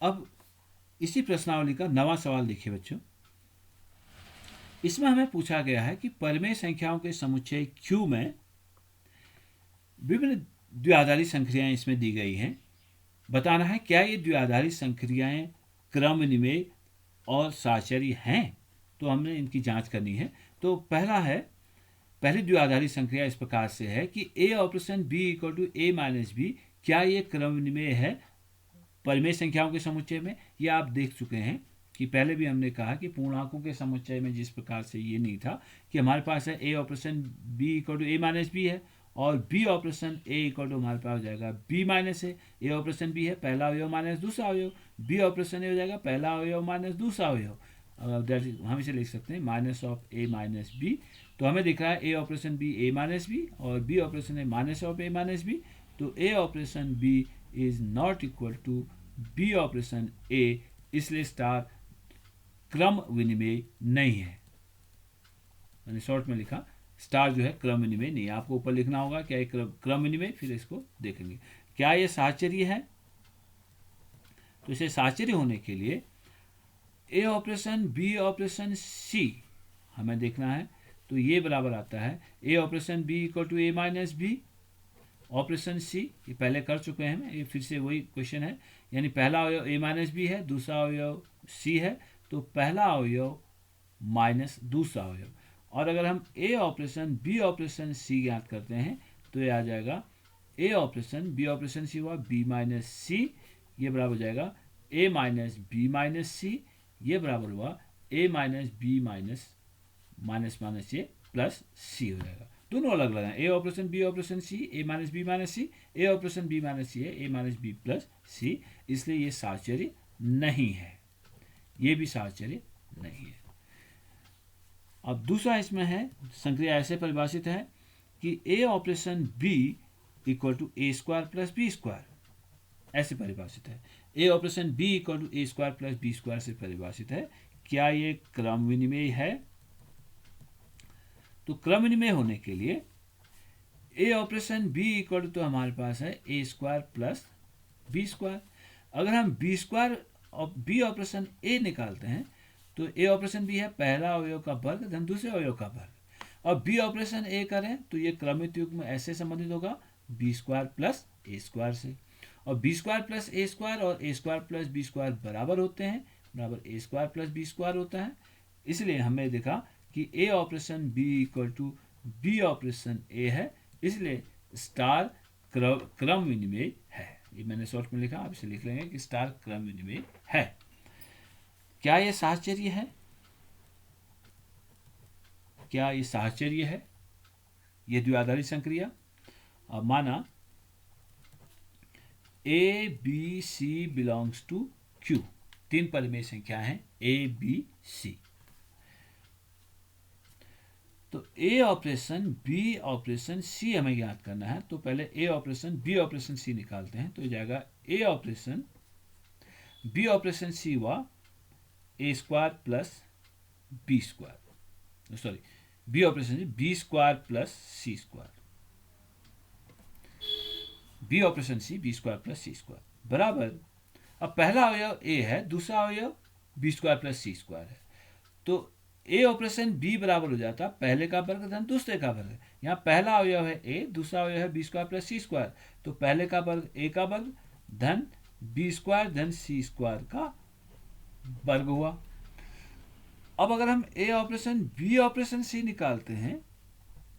अब इसी प्रश्नावली का नवा सवाल देखिए बच्चों। इसमें हमें पूछा गया है कि परिमेय संख्याओं के समुच्चय Q में विभिन्न द्विआधारी संक्रियाएं इसमें दी गई हैं। बताना है क्या ये द्विआधारी संक्रियाएं क्रमनिमेय और साहचर्य हैं। तो हमने इनकी जांच करनी है। तो पहली द्विआधारी संक्रिया इस प्रकार से है कि a operation b equal to a minus B, क्या ये क्रमनिमेय है परिमेय संख्याओं के समुच्चय में। ये आप देख चुके हैं कि पहले भी हमने कहा कि पूर्णांकों के समुच्चय में जिस प्रकार से ये नहीं था कि हमारे पास है a operation b equal to a minus B है और b operation a equal to हमारे पास हो जाएगा b minus a operation b है पहला अवयव माइनस दूसरा अवयव, b ऑपरेशन a हो जाएगा पहला अवयव माइनस दूसरा अवयव। हम इसे लिख सकते हैं minus of a minus B. तो हमें दिख रहा है a operation b a minus B और b operation a minus of a minus B. तो a operation b is not equal to b operation a, इसलिए स्टार क्रम विनिमय नहीं है। मैंने शॉर्ट में लिखा स्टार जो है क्रम विनिमय नहीं है। आपको ऊपर लिखना होगा क्या है क्रम विनिमय, फिर इसको देखेंगे क्या ये साहचर्य है। तो इसे साहचर्य होने के लिए a operation b operation c हमें देखना है। तो ये बराबर आता है a operation b equal to a minus B operation c। ये पहले कर चुके हैं, ये फिर से वही क्वेश्चन है। यानी पहला अवयव a माइनस बी है, दूसरा अवयव c है, तो पहला अवयव माइनस दूसरा अवयव। और अगर हम a operation b operation c ज्ञात करते हैं तो ये आ जाएगा a operation b operation c हुआ b माइनस c, ये बराबर हो जाएगा a minus b minus c, ये बराबर हुआ a minus b minus minus minus ये प्लस c हो जाएगा। दोनों अलग अलग हैं, a operation b operation c, a minus b minus c, a operation b minus c है a minus b plus c, इसलिए ये साहचर्य नहीं है, ये भी साहचर्य नहीं है। अब दूसरा इसमें है संक्रिया ऐसे परिभाषित है कि a operation b equal to A square plus B square, ऐसे परिभाषित है। a operation b equal to A square plus B square से परिभाषित है। क्या ये क्रम विनिमय है। तो क्रम विनिमय होने के लिए a operation b equal to तो हमारे पास है A square plus B square. अगर हम बी स्क्वायर और बी ऑपरेशन a निकालते हैं तो a ऑपरेशन b है पहला अवयव का वर्ग धन दूसरे अवयव का वर्ग, और b ऑपरेशन a करें तो ये क्रमित युग्म ऐसे संबंधित होगा B square plus A square से, और B square plus A square और A square plus B square बराबर होते हैं, बराबर A square plus B square होता है। इसलिए हमने देखा कि a operation b equal to B operation a है, इसलिए स्टार क्रम विनिमय है। ये मैंने शॉर्ट में लिखा, आप इसे लिख लेंगे कि स्टार क्रम विनिमय है। क्या ये साहचर्य है। क्या ये साहचर्य है, ये द्विआधारी संक्रिया। अब माना A B C belongs to Q, तीन परिमेय संख्या है ए बी सी। तो A operation B operation C हमें ज्ञात करना है। तो पहले A operation B operation C निकालते हैं। तो हो जाएगा A operation B operation C हुआ A square plus B square, sorry B operation B square plus C square, B operation C B square plus C square बराबर। अब पहला अवयव ए है, दूसरा अवयव B square plus C square है। तो ए ऑपरेशन बी बराबर हो जाता पहले का वर्ग धन दूसरे का वर्ग। यहाँ पहला अवयव है ए, दूसरा अवयव है B square plus C square, तो पहले का वर्ग ए का वर्ग धन बी स्क्वायर धन सी स्क्वायर का वर्ग हुआ। अब अगर हम A operation B operation C निकालते हैं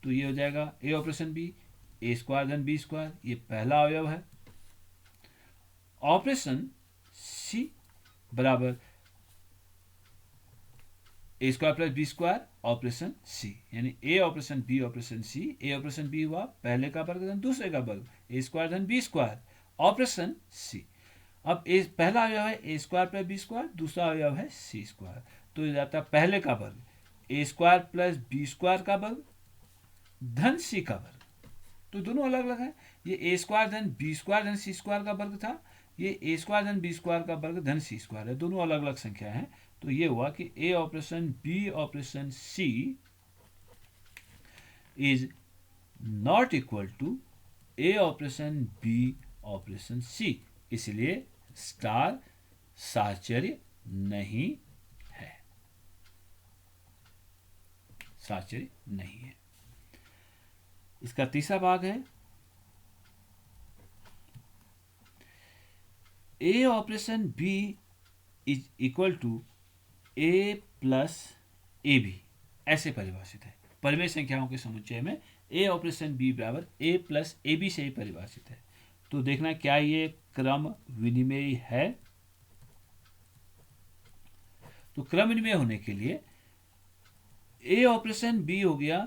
तो ये हो जाएगा A operation B A square धन बी स्क्वायर, ये पहला अवयव है। ऑपरेशन सी बराबर A square plus B square operation C, यानी A operation B operation C, A operation B हुआ पहले का वर्ग धन दूसरे का वर्ग ए स्क्वायर धन बी स्क्वायर ऑपरेशन सी। अब ए पहला अवयव है A square plus B square, दूसरा अवयव है सी स्क्वायर, तो ये जाता है पहले का वर्ग A square plus B square का वर्ग धन सी का वर्ग। तो दोनों अलग अलग है। ये ए स्क्वायर धन बी स्क्वायर धन सी स्क्वायर का वर्ग था, ये ए स्क्वायर धन बी स्क्वायर का वर्ग धन सी स्क्वायर है, दोनों अलग अलग संख्या है। तो ये हुआ कि A operation B operation C is not equal to A operation B operation C, इसलिए स्टार साहचर्य नहीं है, साहचर्य नहीं है। इसका तीसरा भाग है A operation B is equal to A plus A B, ऐसे परिभाषित है। परिमेय संख्याओं के समुच्चय में ए ऑपरेशन बी बराबर ए प्लस ए बी से ही परिभाषित है। तो देखना क्या ये क्रम विनिमेय है। तो क्रम विनिमेय होने के लिए ए ऑपरेशन बी हो गया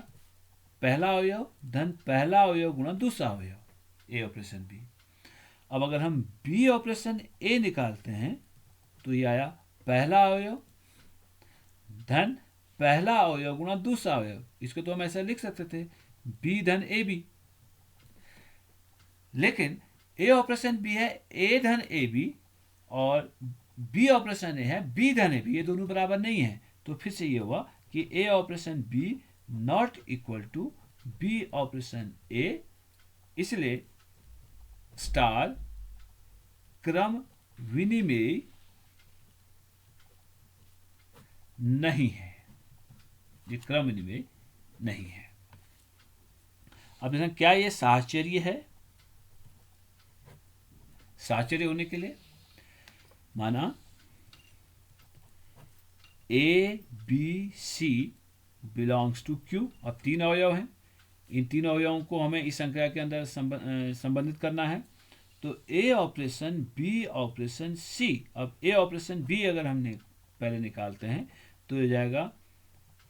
पहला अवयव धन पहला अवयव गुणा दूसरा अवयव, ए ऑपरेशन बी। अब अगर हम बी ऑपरेशन ए निकालते हैं तो ये आया पहला अवयव धन पहला अवयव गुणा दूसरा अवयव। इसको तो हम ऐसा लिख सकते थे बी धन ए बी, लेकिन ए ऑपरेशन बी है ए धन ए बी और बी ऑपरेशन ए है बी धन ए बी, ये दोनों बराबर नहीं है। तो फिर से ये हुआ कि A operation B not equal to B operation A, इसलिए स्टार क्रम विनिमेय नहीं है, ये क्रम विनिमेय नहीं है। अब देखना क्या ये साहचर्य है। साहचर्य होने के लिए माना A B C belongs to Q. अब तीन अवयव हैं, इन तीन अवयवों को हमें इस संख्या के अंदर संबंधित करना है। तो A operation B operation C, अब ए ऑपरेशन बी अगर हमने पहले निकालते हैं तो ये जाएगा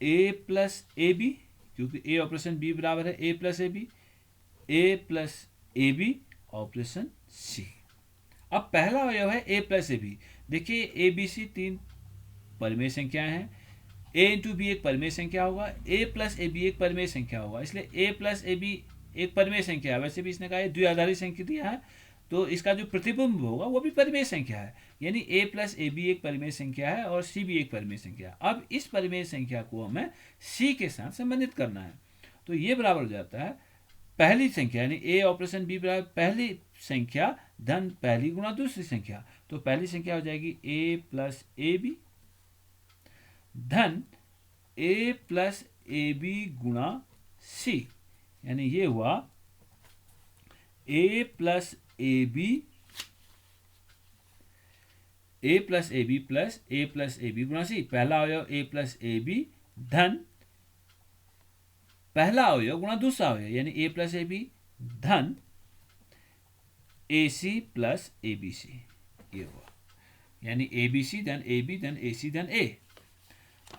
ए प्लस ए बी, क्योंकि ए ऑपरेशन बी बराबर है A plus A B, A plus A B operation C. अब पहला अवयव है ए प्लस ए बी। देखिए ए बी सी तीन परिमेय संख्याएं हैं, ए इंटू बी एक परिमेय संख्या होगा, ए प्लस ए बी एक परिमेय संख्या होगा, इसलिए ए प्लस ए बी एक परिमेय संख्या है। वैसे भी इसने कहा द्विआधारी संख्या दिया है तो इसका जो प्रतिबिंब होगा वो भी परिमेय संख्या है, यानी ए प्लस ए बी एक परिमेय संख्या है और सी भी एक परिमेय संख्या है। अब इस परिमेय संख्या को हमें सी के साथ संबंधित करना है, तो ये बराबर हो जाता है पहली संख्या यानी ए ऑपरेशन बी बराबर पहली संख्या धन पहली गुणा दूसरी संख्या। तो पहली संख्या हो जाएगी ए प्लस ए बी धन ए प्लस ए बी गुणा सी, यानी ये हुआ A plus A B plus A B plus A B गुणा सी। पहला अवयव ए प्लस ए बी धन पहला अवयव गुणा दूसरा अवयव यानी ए प्लस ए बी धन ए सी प्लस ए बी सी, ये हुआ यानी ए बी सी धन ए बी धन ए सी धन ए।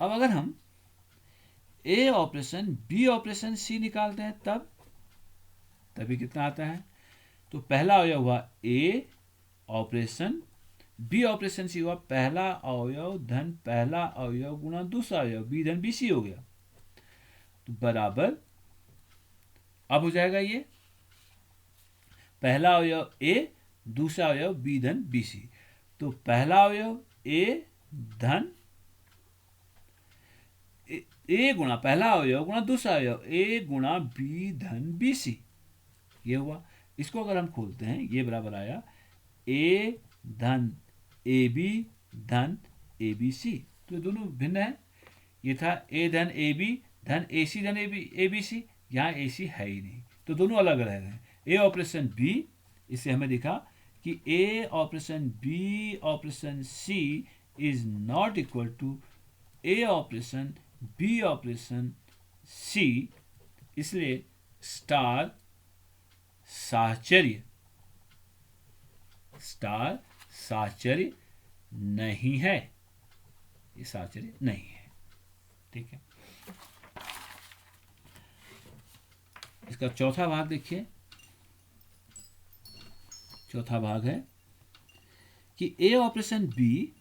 अब अगर हम A operation B operation C निकालते हैं तभी कितना आता है। तो पहला अवयव हुआ ए ऑपरेशन बी ऑपरेशन सी हुआ पहला अवयव धन पहला अवयव गुणा दूसरा अवयव बी धन बी सी हो गया, तो बराबर अब हो जाएगा ये पहला अवयव ए दूसरा अवयव बी धन बी सी। तो पहला अवयव ए धन ए गुणा पहला अवयव गुणा दूसरा अवयव ए गुणा बी धन बी सी, ये हुआ। इसको अगर हम खोलते हैं ये बराबर आया ए धन ए बी धन ए बी सी। तो दोनों भिन्न है, ये था ए धन ए बी धन ए सी धन ए बी सी, यहाँ ए सी है ही नहीं तो दोनों अलग अलग हैं। ए ऑपरेशन बी, इससे हमें दिखा कि A operation B operation C is not equal to A operation B operation C, इसलिए स्टार साहचर्य नहीं है, ये साहचर्य नहीं है। ठीक है, इसका चौथा भाग देखिए। चौथा भाग है कि A operation B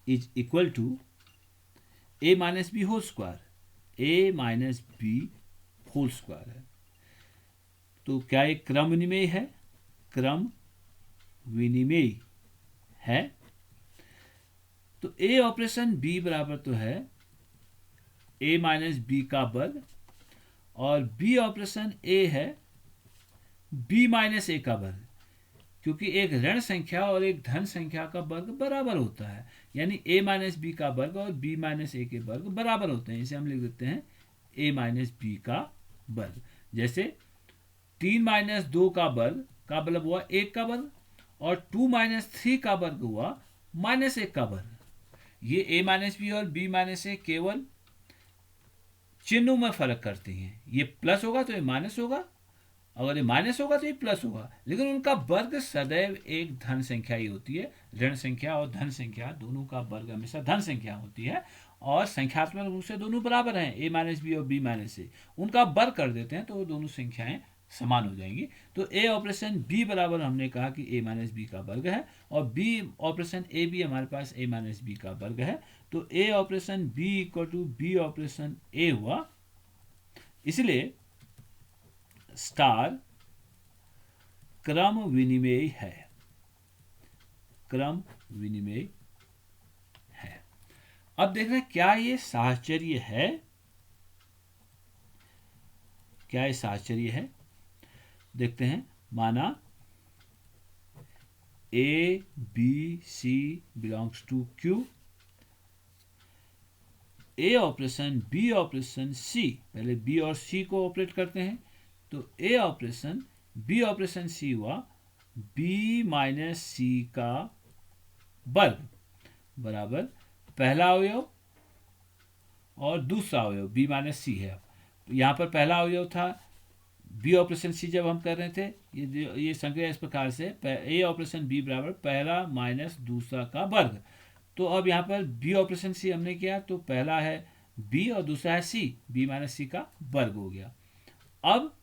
is equal to A minus B whole square, A minus B whole square है। तो क्या ये क्रम विनिमेय है? क्रम विनिमेय है। तो ए ऑपरेशन बी बराबर तो है ए माइनस बी का वर्ग और बी ऑपरेशन ए है बी माइनस ए का वर्ग। क्योंकि एक ऋण संख्या और एक धन संख्या का वर्ग बराबर होता है, यानी a माइनस बी का वर्ग और b माइनस ए के वर्ग बराबर होते हैं। इसे हम लिख देते हैं a माइनस बी का वर्ग। जैसे 3 माइनस 2 का वर्ग का मतलब हुआ 1 का वर्ग, और 2 माइनस 3 का वर्ग हुआ माइनस 1 का वर्ग। ये a माइनस बी और b माइनस ए केवल चिन्हों में फर्क करते हैं। ये प्लस होगा तो ये माइनस होगा, अगर ये माइनस होगा तो ये प्लस होगा, लेकिन उनका वर्ग सदैव एक धन संख्या ही होती है। ऋण संख्या और धन संख्या दोनों का वर्ग हमेशा धन संख्या होती है, और संख्यात्मक रूप से दोनों बराबर हैं, a माइनस बी और b माइनस ए। उनका वर्ग कर देते हैं तो वो दोनों संख्याएं समान हो जाएंगी। तो a ऑपरेशन b बराबर हमने कहा कि a माइनस बी का वर्ग है, और b ऑपरेशन a भी हमारे पास a माइनस बी का वर्ग है। तो a operation b equal to b operation a हुआ। इसलिए स्टार क्रम विनिमेय है, क्रम विनिमेय है। अब देखना क्या ये साहचर्य है, क्या ये साहचर्य है। देखते हैं, माना A B C belongs to Q, A operation B operation C, पहले बी और सी को ऑपरेट करते हैं। तो A operation B operation C हुआ बी माइनस सी का वर्ग बराबर पहला अवयव और दूसरा अवयव बी माइनस सी है। तो यहाँ पर पहला अवयव था बी ऑपरेशन सी, जब हम कर रहे थे ये संक्रिया इस प्रकार से, ए ऑपरेशन बी बराबर पहला माइनस दूसरा का वर्ग। तो अब यहाँ पर बी ऑपरेशन सी हमने किया, तो पहला है बी और दूसरा है सी, बी माइनस सी का वर्ग हो गया। अब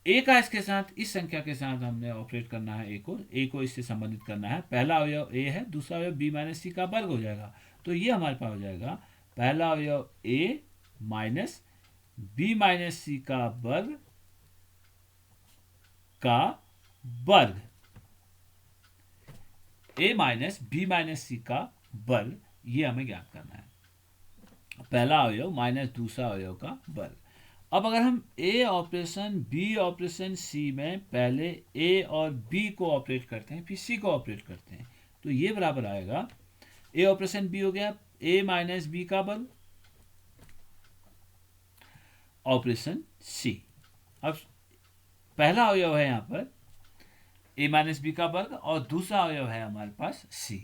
ए का इसके साथ, इस संख्या के साथ हमने ऑपरेट करना है, ए को इससे संबंधित करना है। पहला अवयव ए है, दूसरा अवयव बी माइनस सी का वर्ग हो जाएगा। तो ये हमारे पास हो जाएगा पहला अवयव ए माइनस बी माइनस सी का वर्ग का वर्ग, ए माइनस बी माइनस सी का वर्ग, ये हमें ज्ञात करना है। पहला अवयव माइनस दूसरा अवयव का वर्ग। अब अगर हम ए ऑपरेशन बी ऑपरेशन सी में पहले ए और बी को ऑपरेट करते हैं, फिर सी को ऑपरेट करते हैं, तो ये बराबर आएगा ए ऑपरेशन बी हो गया ए माइनस बी का वर्ग ऑपरेशन सी। अब पहला अवयव है यहाँ पर ए माइनस बी का वर्ग और दूसरा अवयव है हमारे पास सी।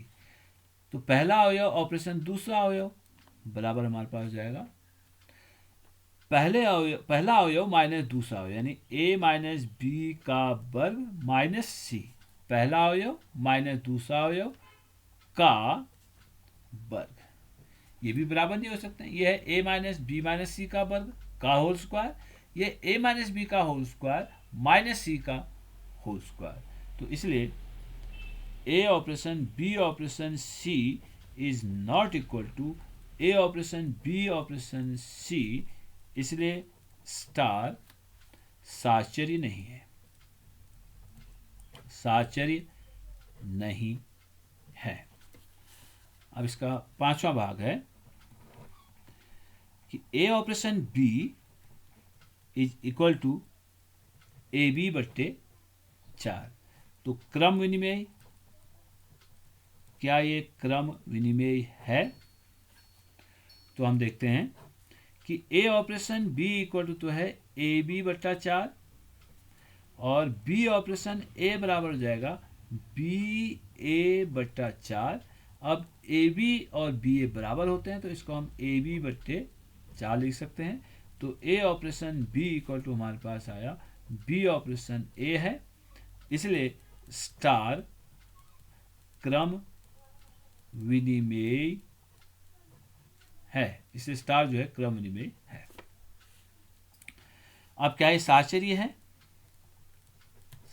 तो पहला अवयव ऑपरेशन दूसरा अवयव बराबर हमारे पास जाएगा पहला अवयव माइनस दूसरा अवयव, यानी ए माइनस बी का वर्ग माइनस सी, पहला अवयव माइनस दूसरा अवयव का वर्ग। ये भी बराबर नहीं हो सकते, ये है A minus B minus C का वर्ग का होल स्क्वायर, ये ए माइनस बी का होल स्क्वायर माइनस सी का होल स्क्वायर। तो इसलिए A operation B operation C is not equal to A operation B operation C, इसलिए स्टार साहचर्य नहीं है, साहचर्य नहीं है। अब इसका पांचवा भाग है कि A operation B is equal to A B बट्टे 4। तो क्रम विनिमय, क्या ये क्रम विनिमय है? तो हम देखते हैं कि A operation B equal to तो है ए बी बट्टा 4, और बी ऑपरेशन ए बराबर हो जाएगा बी ए बट्टा 4। अब ए बी और बी ए बराबर होते हैं, तो इसको हम ए बी बट्टे 4 लिख सकते हैं। तो A operation B equal to हमारे पास आया बी ऑपरेशन ए है, इसलिए स्टार क्रम विनिमेय है, इसलिए स्टार जो है क्रम विनिमेय है। अब क्या ये साहचर्य है?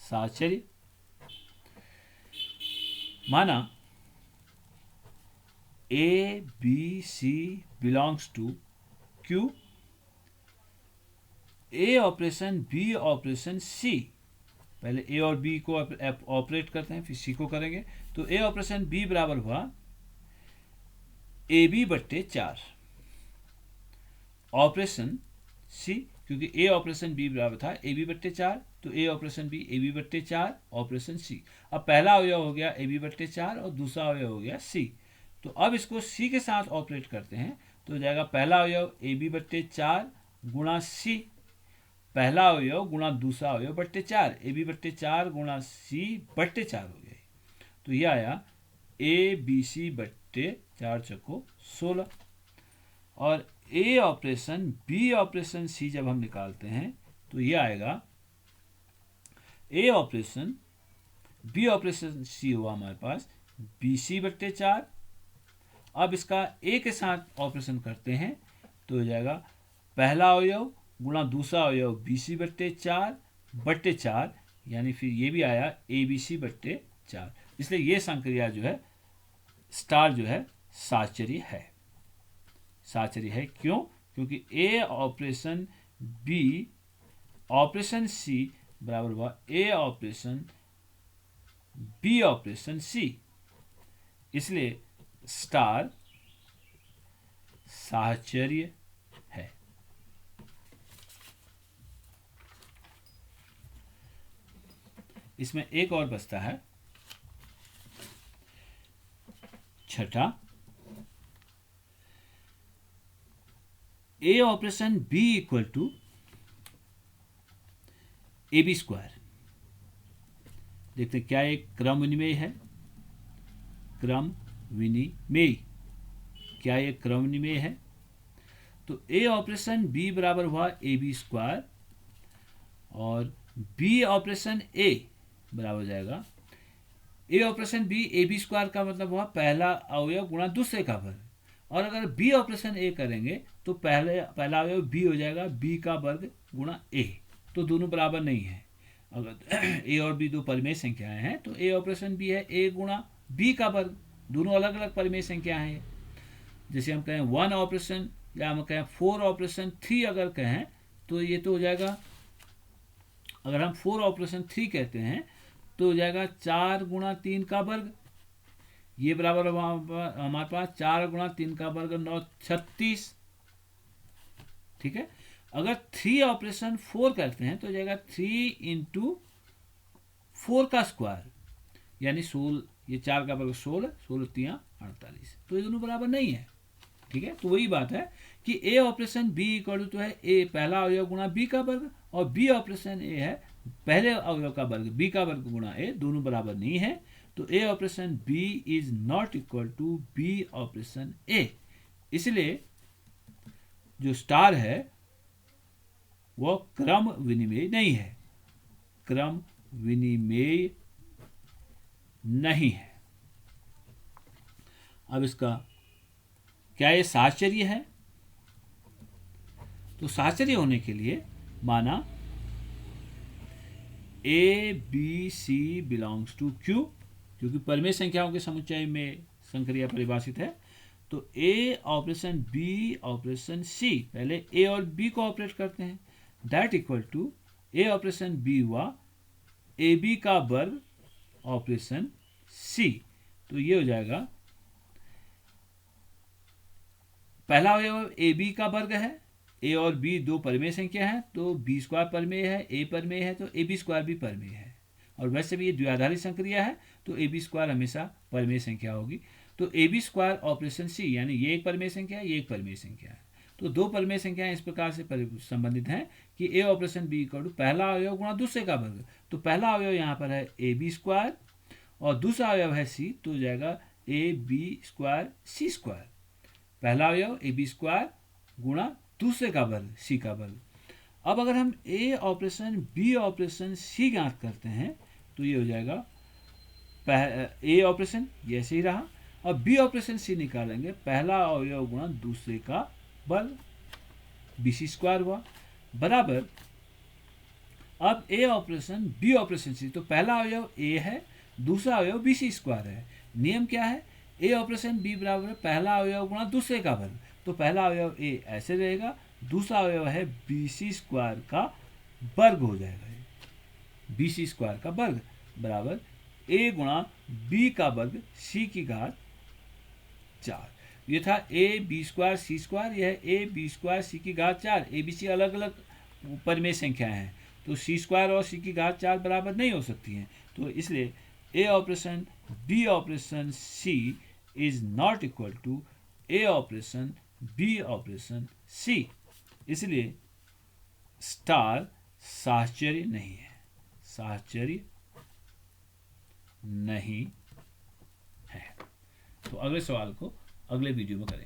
साहचर्य माना A B C belongs to Q, A operation B operation C, पहले ए और बी को ऑपरेट करते हैं फिर सी को करेंगे। तो ए ऑपरेशन बी बराबर हुआ ए बी बट्टे 4 ऑपरेशन सी, क्योंकि ए ऑपरेशन बी बराबर था ए बी बट्टे 4, तो A operation B A B बट्टे 4 ऑपरेशन सी। अब पहला अवयव हो गया ए बी बट्टे 4 और दूसरा अवयव हो गया सी। तो अब इसको सी के साथ ऑपरेट करते हैं तो हो जाएगा पहला अवयव ए बी बट्टे 4 गुणा सी, पहला अवयव गुणा दूसरा अवयव बट्टे 4, ए बी बट्टे 4 गुणा सी बट्टे 4 हो गया। तो यह आया ए बी सी बट्टे 4 चक्को 16। और ए ऑपरेशन बी ऑपरेशन सी जब हम निकालते हैं तो ये आएगा ए ऑपरेशन बी ऑपरेशन सी हुआ हमारे पास बी सी बट्टे 4। अब इसका ए के साथ ऑपरेशन करते हैं तो हो जाएगा पहला अवयव गुणा दूसरा अवयव बी सी बट्टे 4 यानी फिर ये भी आया ए बी सी बट्टे 4। इसलिए ये संक्रिया जो है स्टार जो है साहचर्य है। साहचर्य है क्यों? क्योंकि ए ऑपरेशन बी ऑपरेशन सी बराबर हुआ ए ऑपरेशन बी ऑपरेशन सी, इसलिए स्टार साहचर्य है। इसमें एक और बचता है छठा, A operation B equal to A B square. देखते क्या एक क्रम विनिमेय है? क्रम विनिमेय, क्या ये क्रम विनिमेय है? तो ए ऑपरेशन बी बराबर हुआ ए बी स्क्वायर और बी ऑपरेशन ए बराबर हो जाएगा A operation B A B square का मतलब हुआ पहला अवयव गुणा दूसरे का वर्ग। और अगर बी ऑपरेशन ए करेंगे तो पहला अवयव बी हो जाएगा बी का वर्ग गुणा ए, तो दोनों बराबर नहीं है। अगर ए और बी दो परिमेय संख्याएं हैं तो ए ऑपरेशन बी है ए गुणा बी का वर्ग, दोनों अलग अलग परिमेय संख्याएं हैं। जैसे हम कहें 1 ऑपरेशन या हम कहें 4 ऑपरेशन 3 अगर कहें तो ये तो हो जाएगा, अगर हम 4 ऑपरेशन 3 कहते हैं तो हो जाएगा 4 गुणा 3 का वर्ग, ये बराबर हमारे पास 4 गुणा 3 का वर्ग 9 36। ठीक है, अगर 3 ऑपरेशन 4 करते हैं तो हो जाएगा 3 इंटू 4 का स्क्वायर यानी 16, ये 4 का वर्ग 16, 16 3 48, तो ये दोनों बराबर नहीं है। ठीक है, तो वही बात है कि A operation B equal to है ए पहला अवयव गुणा बी का वर्ग और बी ऑपरेशन ए है पहले अवयव का वर्ग बी का वर्ग गुणा ए, दोनों बराबर नहीं है। तो A operation B is not equal to B operation A, इसलिए जो स्टार है वो क्रम विनिमेय नहीं है, क्रम विनिमेय नहीं है। अब इसका क्या ये साहचर्य है? तो साहचर्य होने के लिए माना A B C belongs to Q, क्योंकि परिमेय संख्याओं के समुच्चय में संक्रिया परिभाषित है। तो A operation B operation C, पहले ए और बी को ऑपरेट करते हैं, that equal to A operation B हुआ ए बी का वर्ग ऑपरेशन सी। तो ये हो जाएगा पहला अवयव ए बी का वर्ग है, ए और बी दो परिमेय संख्या है तो बी स्क्वायर परिमेय है, ए परिमेय है तो ए बी स्क्वायर भी परिमेय है। और वैसे भी ये द्विआधारी संक्रिया है तो ए बी स्क्वायर हमेशा परिमेय संख्या होगी। तो ए बी स्क्वायर ऑपरेशन सी यानी ये एक परिमेय संख्या है, ये एक परिमेय संख्या है। तो दो परिमेय संख्याएं इस प्रकार से संबंधित हैं कि A operation B equal to पहला अवयव गुणा दूसरे का वर्ग। तो पहला अवयव यहाँ पर है ए बी स्क्वायर और दूसरा अवयव है सी, तो हो जाएगा A B square C square. पहला अवयव ए बी स्क्वायर गुणा दूसरे का वर्ग सी का वर्ग। अब अगर हम ए ऑपरेशन बी ऑपरेशन सी ज्ञात करते हैं तो ये हो जाएगा ए ऑपरेशन ये ऐसे ही रहा, अब बी ऑपरेशन सी निकालेंगे, पहला अवयव गुणा दूसरे का वर्ग बी सी स्क्वायर हुआ बराबर। अब ए ऑपरेशन बी ऑपरेशन सी, तो पहला अवयव ए है, दूसरा अवयव बी सी स्क्वायर है। नियम क्या है? ए ऑपरेशन बी बराबर पहला अवयव गुणा दूसरे का वर्ग, तो पहला अवयव ए ऐसे रहेगा, दूसरा अवयव है बी सी स्क्वायर का वर्ग हो जाएगा, बी सी स्क्वायर का वर्ग बराबर ए गुणा बी का वर्ग सी की घात 4। ये था A B square C square, यह है ए बी स्क्वायर सी की घात 4। ए बी सी अलग अलग परिमेय संख्याएं हैं, तो सी स्क्वायर और सी की घात 4 बराबर नहीं हो सकती हैं। तो इसलिए A operation B operation C is not equal to A operation B operation C. इसलिए स्टार साहचर्य नहीं है, साहचर्य नहीं है। तो अगले सवाल को अगले वीडियो में करेंगे।